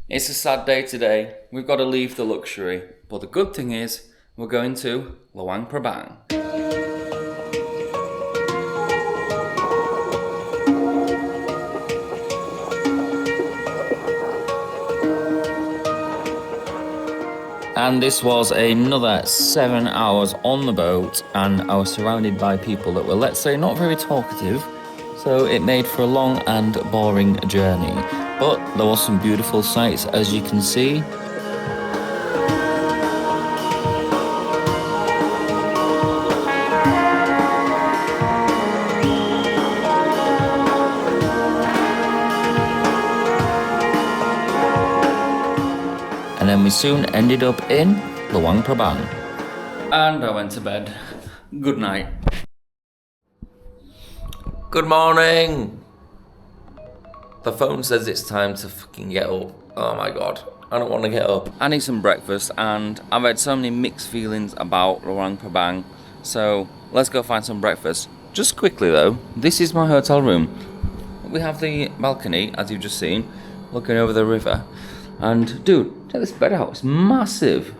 It's a sad day today. We've got to leave the luxury. But the good thing is, we're going to Luang Prabang. And this was another 7 hours on the boat, and I was surrounded by people that were, let's say, not very talkative. So it made for a long and boring journey. But there was some beautiful sights, as you can see. And then we soon ended up in Luang Prabang. And I went to bed. Good night. Good morning! The phone says it's time to fucking get up. Oh my god, I don't want to get up. I need some breakfast, and I've had so many mixed feelings about Luang Prabang. So let's go find some breakfast. Just quickly though, this is my hotel room. We have the balcony, as you've just seen, looking over the river. And dude, check this bed out, it's massive.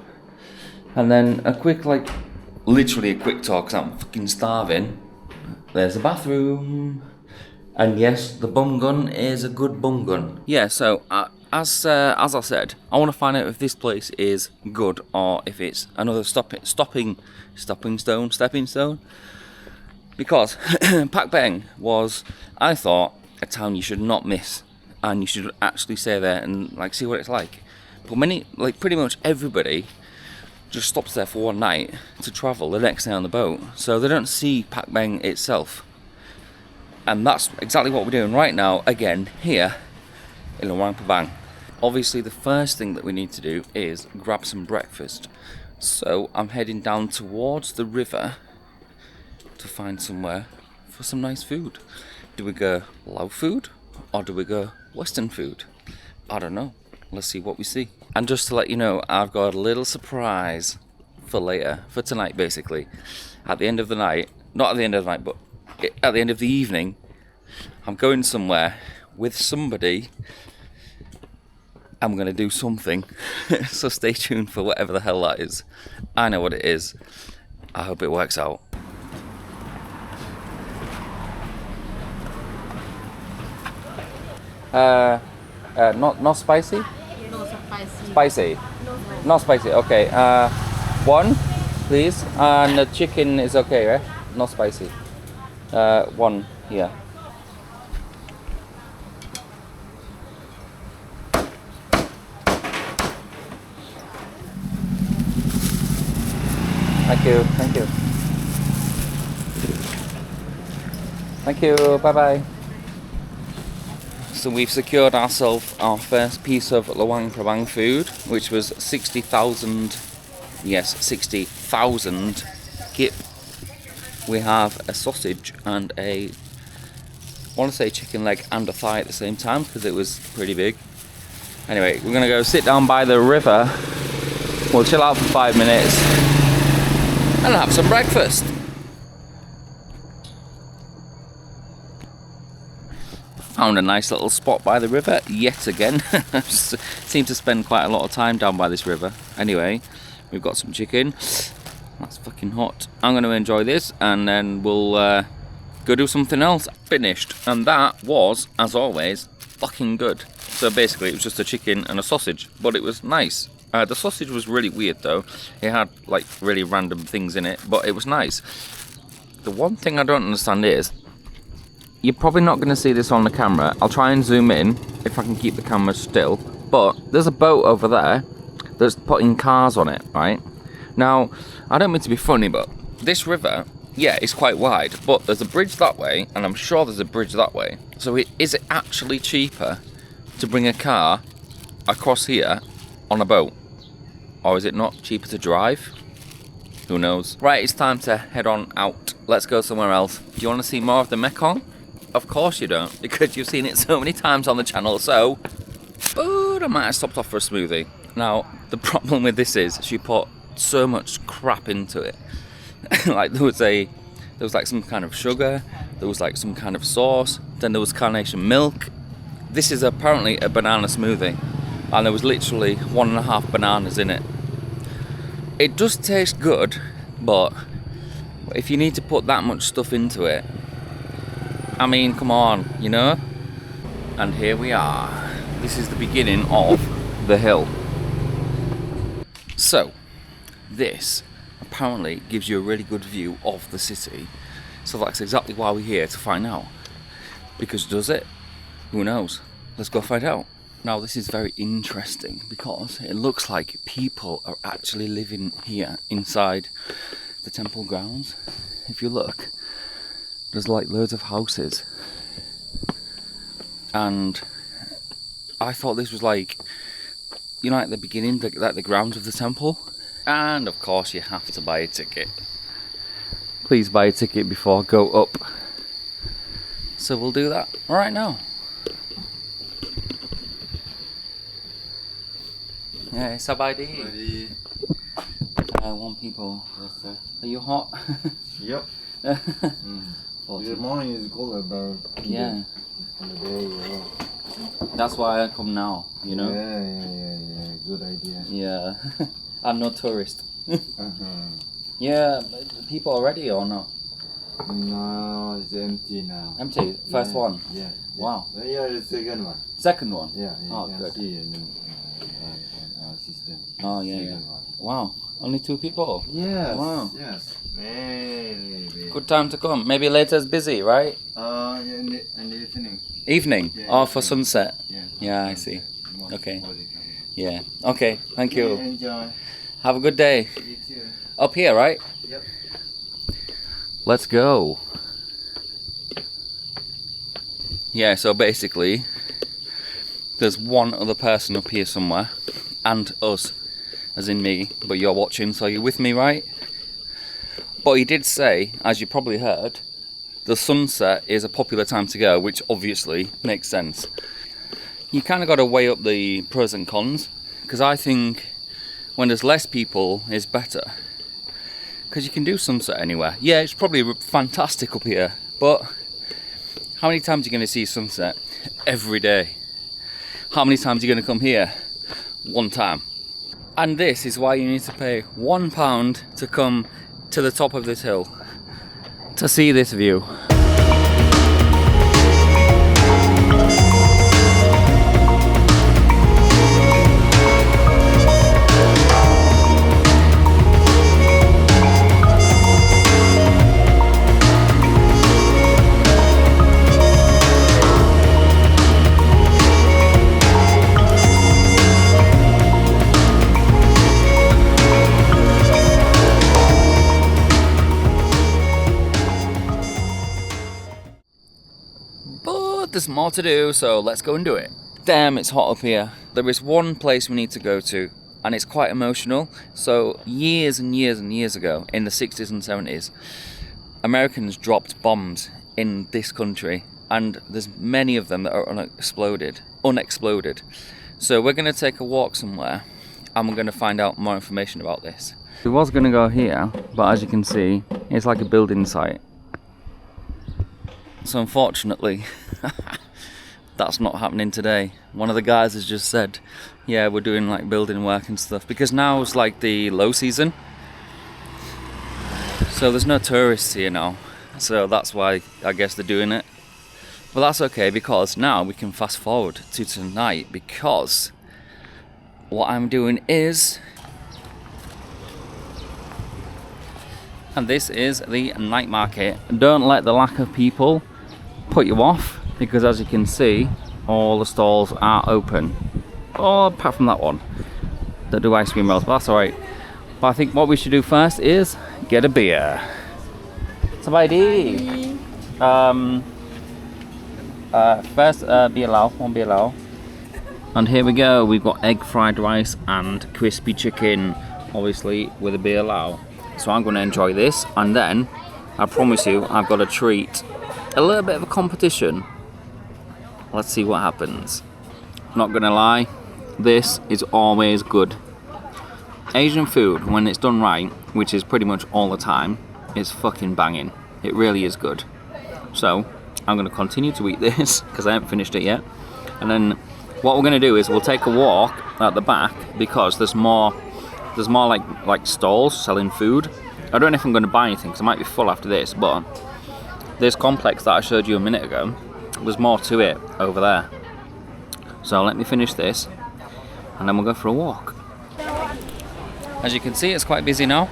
And then literally a quick talk, because I'm fucking starving. There's a bathroom. And yes, the bum gun is a good bum gun. Yeah, so as I said, I want to find out if this place is good or if it's another stepping stone. Because Pak Beng was, I thought, a town you should not miss, and you should actually stay there and see what it's like. But pretty much everybody just stops there for one night to travel the next day on the boat, so they don't see Pak Beng itself. And that's exactly what we're doing right now, again, here in Luang Prabang. Obviously, the first thing that we need to do is grab some breakfast. So I'm heading down towards the river to find somewhere for some nice food. Do we go Lao food or do we go Western food? I don't know. Let's see what we see. And just to let you know, I've got a little surprise for later, for tonight basically. At the end of the night, not at the end of the night, but at the end of the evening, I'm going somewhere with somebody. I'm going to do something. So stay tuned for whatever the hell that is. I know what it is. I hope it works out. Not spicy? No spicy. Spicy. Not spicy. Okay. One, please. And the chicken is okay, right? Not spicy. One here. Thank you. Thank you. Bye-bye. So we've secured ourselves our first piece of Luang Prabang food, which was 60,000. Yes, 60,000 kip. We have a sausage and I want to say chicken leg and a thigh at the same time because it was pretty big. Anyway, we're going to go sit down by the river. We'll chill out for 5 minutes and have some breakfast. Found a nice little spot by the river yet again. Seem to spend quite a lot of time down by this river. Anyway, we've got some chicken. That's fucking hot. I'm going to enjoy this and then we'll go do something else. Finished. And that was, as always, fucking good. So basically it was just a chicken and a sausage, but it was nice. The sausage was really weird though. It had really random things in it, but it was nice. The one thing I don't understand is, you're probably not going to see this on the camera. I'll try and zoom in if I can keep the camera still. But there's a boat over there that's putting cars on it, right? Now, I don't mean to be funny, but this river, yeah, it's quite wide, but there's a bridge that way, and I'm sure there's a bridge that way. So is it actually cheaper to bring a car across here on a boat? Or is it not cheaper to drive? Who knows? Right, it's time to head on out. Let's go somewhere else. Do you want to see more of the Mekong? Of course you don't, because you've seen it so many times on the channel, so... But I might have stopped off for a smoothie. Now, the problem with this is she put so much crap into it. There was some kind of sugar, there was some kind of sauce, then there was carnation milk. This is apparently a banana smoothie. and there was literally 1.5 bananas in it. It does taste good, but if you need to put that much stuff into it, I mean, come on, you know? And here we are. This is the beginning of the hill. So, this apparently gives you a really good view of the city. So that's exactly why we're here, to find out. Because does it? Who knows? Let's go find out. Now this is very interesting because it looks like people are actually living here inside the temple grounds. If you look, there's like loads of houses. And I thought this was like, you know, at the beginning, like the grounds of the temple. And of course you have to buy a ticket. Please buy a ticket before go up. So we'll do that right now. Yeah, sabadi. One people. Yes, sir. Are you hot? Yep. This morning is cold, but Yeah. on the day, yeah. That's why I come now, you know? Yeah. Good idea. Yeah. I'm no tourist. Uh-huh. Yeah, but people already or no? No, it's empty now. Empty. First one. Yeah. Wow. Yeah, the second one. Second one. Yeah. Oh, you good. can see in our system. Oh, yeah. Second one. Wow. Only 2 people. Yes. Wow. Yes. Very. Good time to come. Maybe later it's busy, right? In the evening. Evening. Yeah, oh, for evening. sunset. Yeah. Yeah, I see. Most Okay. people, they come. Yeah. Okay. Thank you. Yeah, enjoy. Have a good day. You too. Up here, right? Yep. Let's go. Yeah, so basically, there's one other person up here somewhere, and us, as in me, but you're watching, so you're with me, right? But he did say, as you probably heard, the sunset is a popular time to go, which obviously makes sense. You kind of got to weigh up the pros and cons, because I think when there's less people is better, because you can do sunset anywhere. Yeah, it's probably fantastic up here, but how many times are you going to see sunset? Every day. How many times are you going to come here? One time. And this is why you need to pay £1 to come to the top of this hill to see this view. There's more to do, so let's go and do it. Damn, it's hot up here. There is one place we need to go to, and it's quite emotional. So years and years and years ago, in the 60s and 70s, Americans dropped bombs in this country, and there's many of them that are unexploded. So we're going to take a walk somewhere, and we're going to find out more information about this. We was going to go here, but as you can see, it's like a building site. So unfortunately, that's not happening today. One of the guys has just said, yeah, we're doing like building work and stuff, because now it's like the low season. So there's no tourists here now. So that's why I guess they're doing it. But that's okay, because now we can fast forward to tonight, because what I'm doing is, and this is the night market. Don't let the lack of people put you off, because as you can see, all the stalls are open. Oh, apart from that one that do ice cream rolls, but that's alright. But I think what we should do first is get a beer. Sabadi. First beer lao, one beer lao. And here we go, we've got egg fried rice and crispy chicken, obviously with a beer lao. So I'm going to enjoy this, and then I promise you I've got a treat. A little bit of a competition. Let's see what happens. Not gonna lie, this is always good. Asian food, when it's done right, which is pretty much all the time, is fucking banging. It really is good. So I'm gonna continue to eat this because I haven't finished it yet, and then what we're gonna do is we'll take a walk at the back because there's more like stalls selling food. I don't know if I'm gonna buy anything because I might be full after this, but this complex that I showed you a minute ago, there's more to it over there. So let me finish this and then we'll go for a walk. As you can see, it's quite busy now.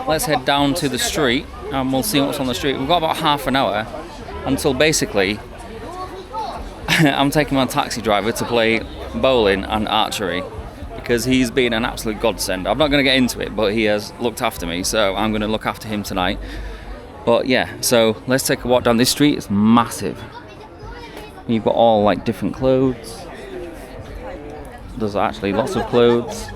Let's head down to the street and we'll see what's on the street. We've got about half an hour until basically I'm taking my taxi driver to play bowling and archery because he's been an absolute godsend. I'm not going to get into it, but he has looked after me, so I'm going to look after him tonight. But yeah, so let's take a walk down this street. It's massive. You've got all like different clothes. There's actually lots of clothes.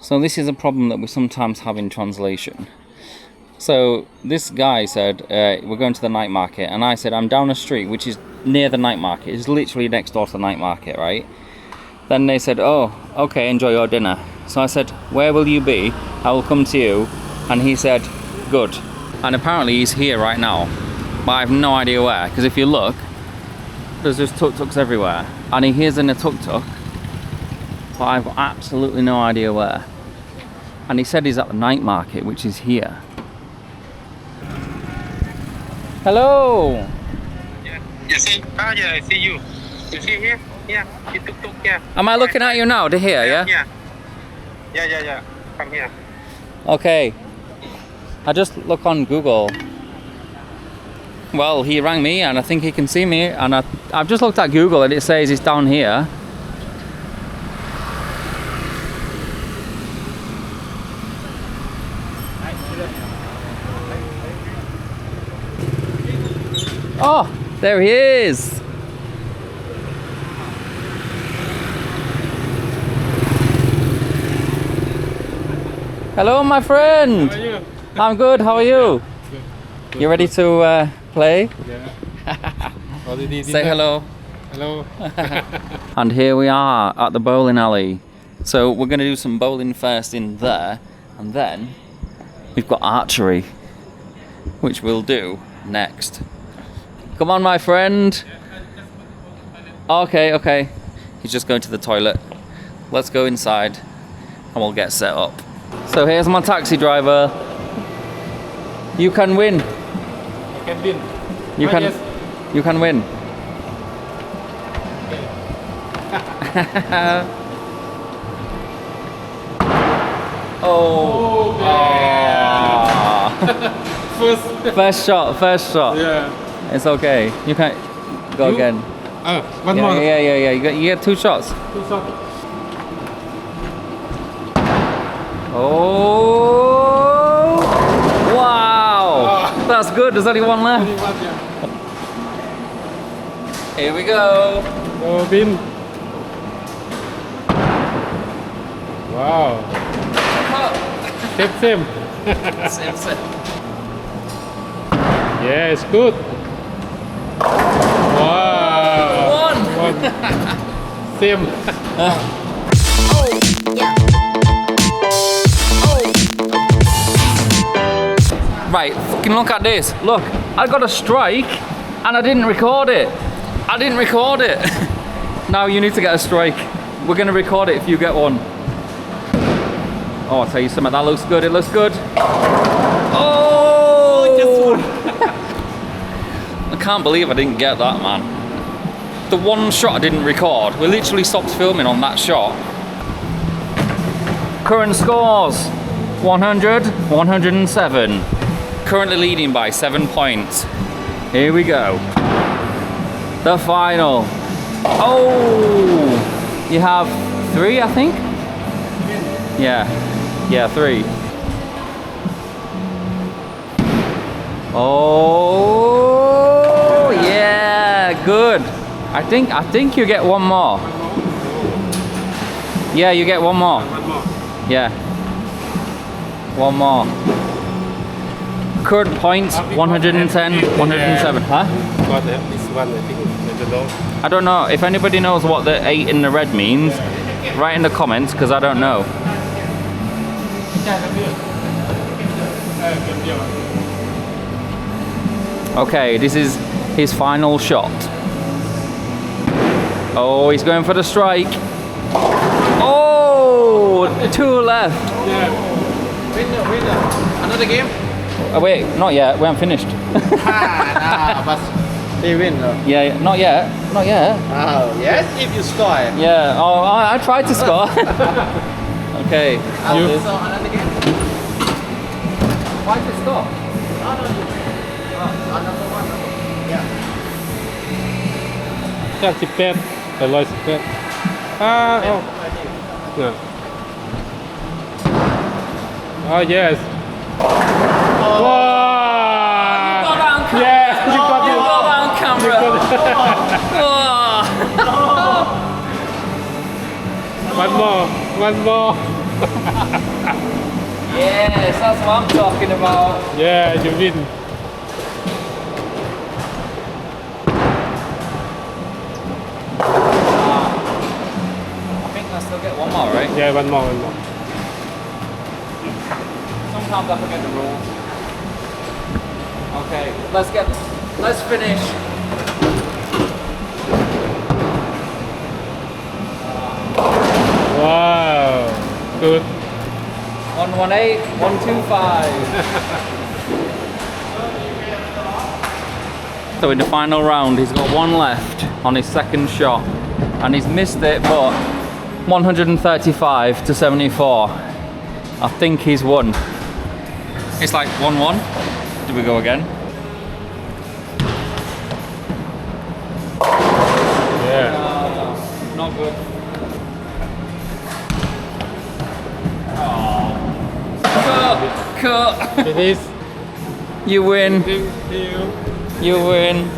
So this is a problem that we sometimes have in translation. So this guy said, we're going to the night market, and I said, I'm down a street which is near the night market. It's literally next door to the night market, right? Then they said, oh, okay, enjoy your dinner. So I said, where will you be? I will come to you. And he said, good. And apparently he's here right now, but I have no idea where, because if you look, there's just tuk-tuks everywhere. And he is in a tuk-tuk, but I've got absolutely no idea where. And he said he's at the night market, which is here. Hello! Yeah. You see? Yeah, I see you. You see here? Yeah. You tuk-tuk, yeah. Am I looking at you now to here, yeah? Yeah. Come here. Okay. I just look on Google. Well, he rang me and I think he can see me, and I've just looked at Google and it says he's down here. Oh, there he is. Hello, my friend. How are you? I'm good. How are you? Good. You ready to play? Yeah. Say hello. Hello. And here we are at the bowling alley. So we're going to do some bowling first in there, and then we've got archery, which we'll do next. Come on, my friend. Okay. He's just going to the toilet. Let's go inside and we'll get set up. So here's my taxi driver. You can win. I can win. You can. Yes. You can win. Oh. First. First shot. Yeah. It's okay. You can go again. One Yeah, more. yeah. You get 2 shots. 2 shots. Oh! Wow! That's good. There's only one left. Here we go. Oh, win. Wow. Same. Same. Yeah, it's good. Wow. One. Same. Right, fucking look at this. Look, I got a strike and I didn't record it. Now you need to get a strike. We're gonna record it if you get one. Oh, I'll tell you something, that looks good, it looks good. Oh! I can't believe I didn't get that, man. The one shot I didn't record, we literally stopped filming on that shot. Current scores, 100, 107. Currently leading by 7 points. Here we go. The final. Oh! You have 3, I think? Yeah, 3. Oh, yeah, good. I think you get one more. Yeah, you get one more. Yeah. One more. Current points 110, 107. Huh? Got this one, I think. I don't know. I don't know if anybody knows what the 8 in the red means. Write in the comments because I don't know. Okay, this is his final shot. Oh, he's going for the strike. Oh, 2 left. Yeah. Winner. Another game? Oh, wait, not yet. We haven't finished. But he win. Yeah, not yet. Not yet. Oh, yes, if you score. Yeah. Oh, I tried to score. Okay. You. So another game? Why to stop? Another one. Yeah. 88 118no. Oh yes. Wow. Yeah, you got it. on camera. One more. Yes, that's what I'm talking about. Yeah, you win. I think I still get one more, right? Yeah, one more. Sometimes I forget the rules. Okay, let's finish. Wow, good. 118, 125. So in the final round, he's got 1 left on his second shot, and he's missed it, but 135 to 74. I think he's won. It's like 1-1. Do we go again? Yeah. Not good. Cut. It is. You win. You. You win.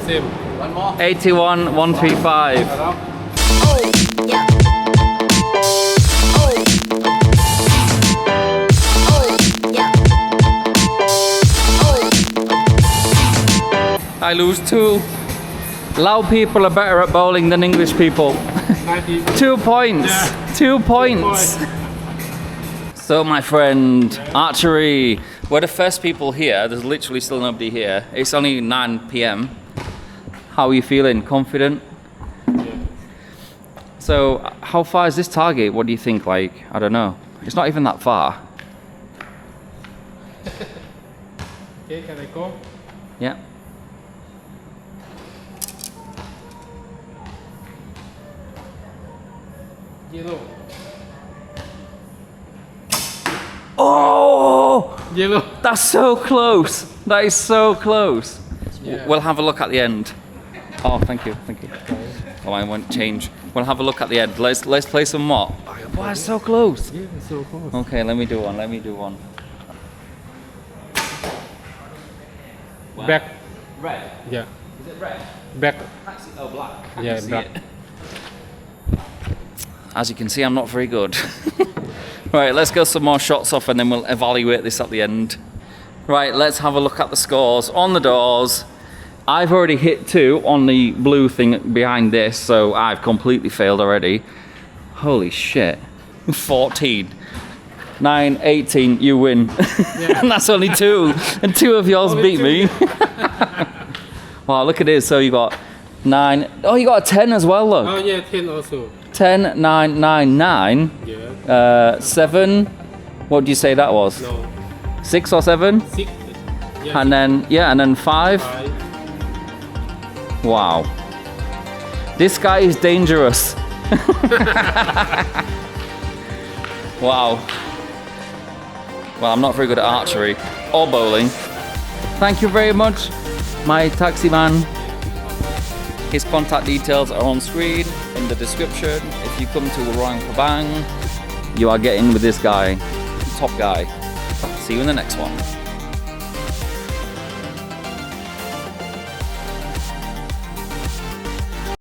Same. One more. 81, 135. I lose 2. Lao people are better at bowling than English people. 90. 2 points. Yeah. 2 points. So my friend, Archery, we're the first people here. There's literally still nobody here. It's only 9 p.m. How are you feeling? Confident? Yeah. So how far is this target? What do you think? Like, I don't know. It's not even that far. Okay, can I go? Yeah. Yellow. Oh! Yellow. That's so close. That is so close. Yeah. We'll have a look at the end. Oh, thank you. Oh, I won't change. We'll have a look at the end. Let's play some more. Why so close? Yeah, it's so close. Okay, let me do one. Back. Red. Yeah. Is it red? Back. Oh, black. Yeah, black. As you can see, I'm not very good. Right, let's go some more shots off and then we'll evaluate this at the end. Right, let's have a look at the scores on the doors. I've already hit 2 on the blue thing behind this, so I've completely failed already. Holy shit. 14. 9, 18, you win. Yeah. And that's only 2. And 2 of yours Only beat 2. me. Wow, look at this. So you got 9. Oh, you got a 10 as well, look. Oh yeah, 10 also. 10, 9, 9, 9. Yeah. 7. What do you say that was? No. 6 or 7? 6. Yeah. And then, yeah, and then 5. 5. Wow. This guy is dangerous. Wow. Well, I'm not very good at archery or bowling. Thank you very much, my taxi man. His contact details are on screen in the description. If you come to Luang Prabang, you are getting with this guy, top guy. See you in the next one.